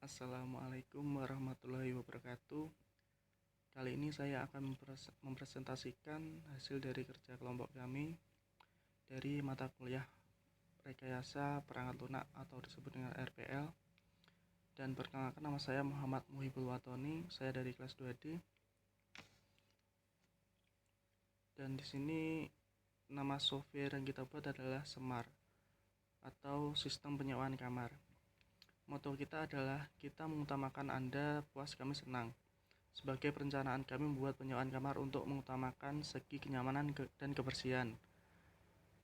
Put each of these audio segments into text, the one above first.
Assalamualaikum warahmatullahi wabarakatuh. Kali ini saya akan mempresentasikan hasil dari kerja kelompok kami dari mata kuliah Rekayasa Perangkat Lunak atau disebut dengan RPL. Dan perkenalkan, nama saya Muhammad Muhibul Watoni, saya dari kelas 2D. Dan di sini nama software yang kita buat adalah Semar atau sistem penyewaan kamar. Moto kita adalah kita mengutamakan Anda puas, kami senang. Sebagai perencanaan, kami membuat penyewaan kamar untuk mengutamakan segi kenyamanan dan kebersihan.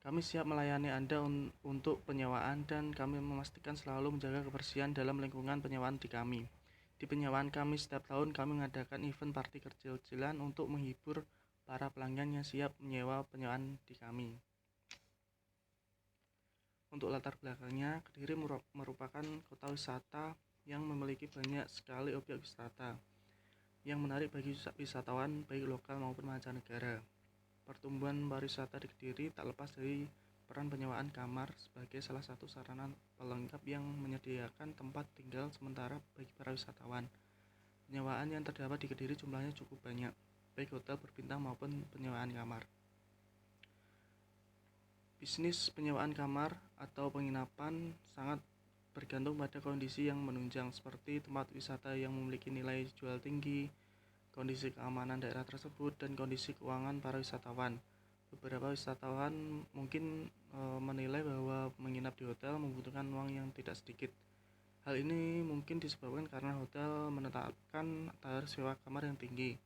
Kami siap melayani Anda untuk penyewaan dan kami memastikan selalu menjaga kebersihan dalam lingkungan penyewaan di kami. Di penyewaan kami setiap tahun kami mengadakan event party kecil-kecilan untuk menghibur para pelanggan yang siap menyewa penyewaan di kami. Untuk latar belakangnya, Kediri merupakan kota wisata yang memiliki banyak sekali objek wisata yang menarik bagi wisatawan baik lokal maupun mancanegara. Pertumbuhan pariwisata di Kediri tak lepas dari peran penyewaan kamar sebagai salah satu sarana pelengkap yang menyediakan tempat tinggal sementara bagi para wisatawan. Penyewaan yang terdapat di Kediri jumlahnya cukup banyak, baik hotel berbintang maupun penyewaan kamar. Bisnis penyewaan kamar atau penginapan sangat bergantung pada kondisi yang menunjang, seperti tempat wisata yang memiliki nilai jual tinggi, kondisi keamanan daerah tersebut, dan kondisi keuangan para wisatawan. Beberapa wisatawan mungkin menilai bahwa menginap di hotel membutuhkan uang yang tidak sedikit. Hal ini mungkin disebabkan karena hotel menetapkan tarif sewa kamar yang tinggi.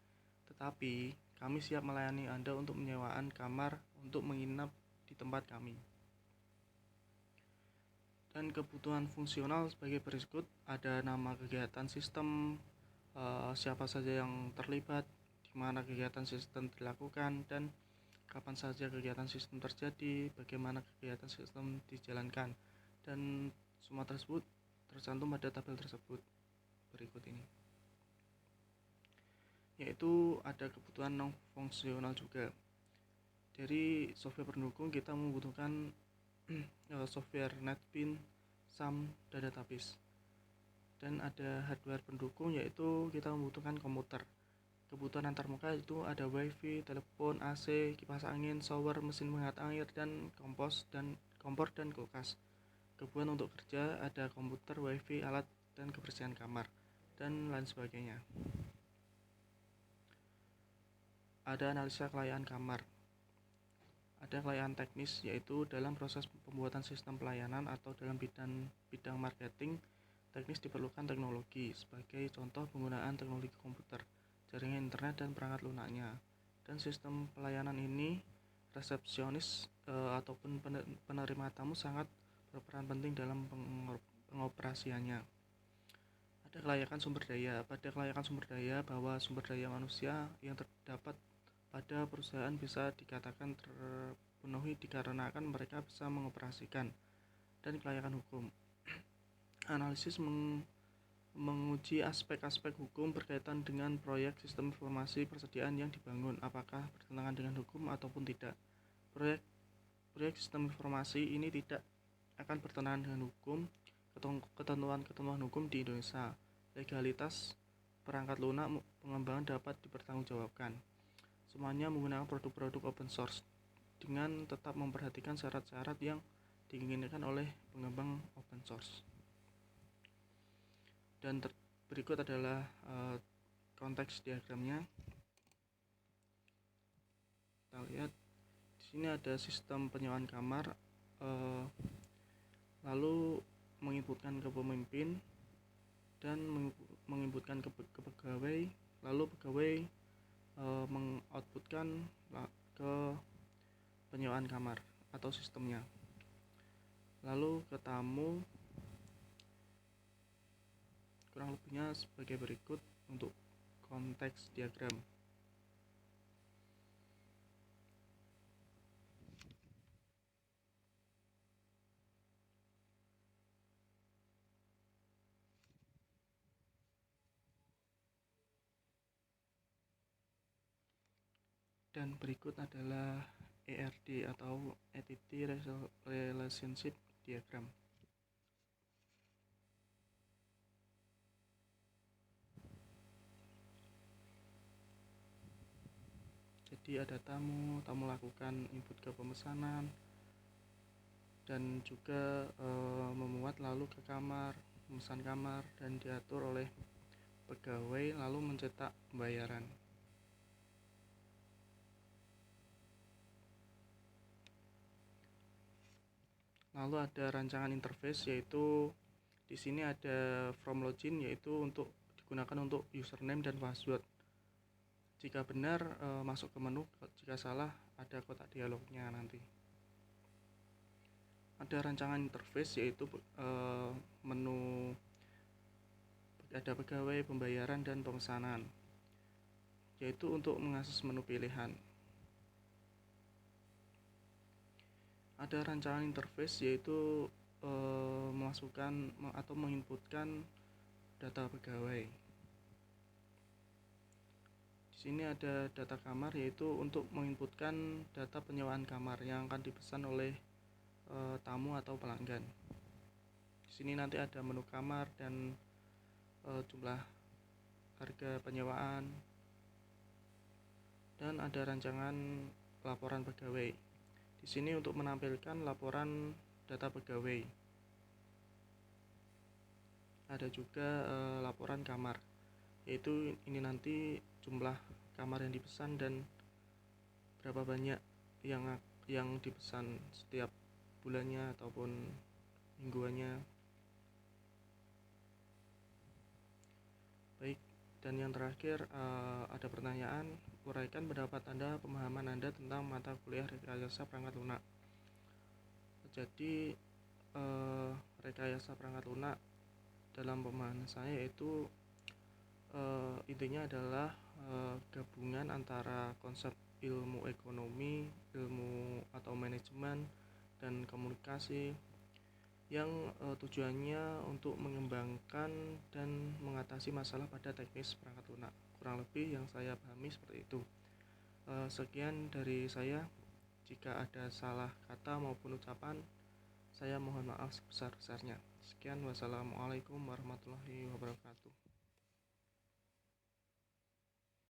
Tetapi kami siap melayani Anda untuk penyewaan kamar untuk menginap di tempat kami. Dan kebutuhan fungsional sebagai berikut: ada nama kegiatan sistem, siapa saja yang terlibat, di mana kegiatan sistem dilakukan, dan kapan saja kegiatan sistem terjadi, bagaimana kegiatan sistem dijalankan, dan semua tersebut tercantum pada tabel tersebut berikut ini. Yaitu ada kebutuhan non fungsional juga. Dari software pendukung kita membutuhkan software NetBeans, SAM, dan database. Dan ada hardware pendukung, yaitu kita membutuhkan komputer. Kebutuhan antarmuka itu ada WiFi, telepon, AC, kipas angin, shower, mesin penghangat air, dan kompor dan kulkas. Kebutuhan untuk kerja ada komputer, WiFi, alat, dan kebersihan kamar, dan lain sebagainya. Ada analisa kelayakan kamar. Ada kelayakan teknis, yaitu dalam proses pembuatan sistem pelayanan atau dalam bidang marketing. Teknis diperlukan teknologi, sebagai contoh penggunaan teknologi komputer, jaringan internet, dan perangkat lunaknya. Dan sistem pelayanan ini, resepsionis ataupun penerima tamu sangat berperan penting dalam pengoperasiannya. Ada kelayakan sumber daya. Pada kelayakan sumber daya, bahwa sumber daya manusia yang terdapat pada perusahaan bisa dikatakan terpenuhi dikarenakan mereka bisa mengoperasikan. Dan kelayakan hukum. Analisis menguji aspek-aspek hukum berkaitan dengan proyek sistem informasi persediaan yang dibangun, apakah bertentangan dengan hukum ataupun tidak. Proyek sistem informasi ini tidak akan bertentangan dengan hukum, ketentuan hukum di Indonesia. Legalitas perangkat lunak pengembangan dapat dipertanggungjawabkan. Semuanya menggunakan produk-produk open source dengan tetap memperhatikan syarat-syarat yang diinginkan oleh pengembang open source. Dan berikut adalah konteks diagramnya. Kita lihat di sini ada sistem penyewaan kamar, lalu menginputkan ke pemimpin dan menginputkan ke pegawai, lalu pegawai mengoutputkan ke penyewaan kamar atau sistemnya, lalu ke tamu. Kurang lebihnya sebagai berikut untuk konteks diagram. Dan berikut adalah ERD atau Entity Relationship Diagram. Jadi ada tamu lakukan input ke pemesanan dan juga memuat lalu ke kamar, memesan kamar, dan diatur oleh pegawai lalu mencetak pembayaran. Lalu ada rancangan interface, yaitu di sini ada from login, yaitu untuk digunakan untuk username dan password. Jika benar masuk ke menu, jika salah ada kotak dialognya nanti. Ada rancangan interface, yaitu menu, ada pegawai, pembayaran, dan pemesanan, yaitu untuk mengakses menu pilihan. Ada rancangan interface, yaitu memasukkan atau menginputkan data pegawai. Di sini ada data kamar, yaitu untuk menginputkan data penyewaan kamar yang akan dipesan oleh tamu atau pelanggan. Di sini nanti ada menu kamar dan jumlah harga penyewaan, dan ada rancangan laporan pegawai. Di sini untuk menampilkan laporan data pegawai. Ada juga laporan kamar, yaitu ini nanti jumlah kamar yang dipesan dan berapa banyak yang dipesan setiap bulannya ataupun mingguannya. Baik, dan yang terakhir ada pertanyaan, uraikan pendapat Anda, pemahaman Anda tentang mata kuliah rekayasa perangkat lunak. Jadi rekayasa perangkat lunak dalam pemahaman saya yaitu intinya adalah gabungan antara konsep ilmu ekonomi, ilmu atau manajemen, dan komunikasi yang tujuannya untuk mengembangkan dan mengatasi masalah pada teknis perangkat lunak. Kurang lebih yang saya pahami seperti itu. Sekian dari saya. Jika ada salah kata maupun ucapan, saya mohon maaf sebesar-besarnya. Sekian, wassalamualaikum warahmatullahi wabarakatuh.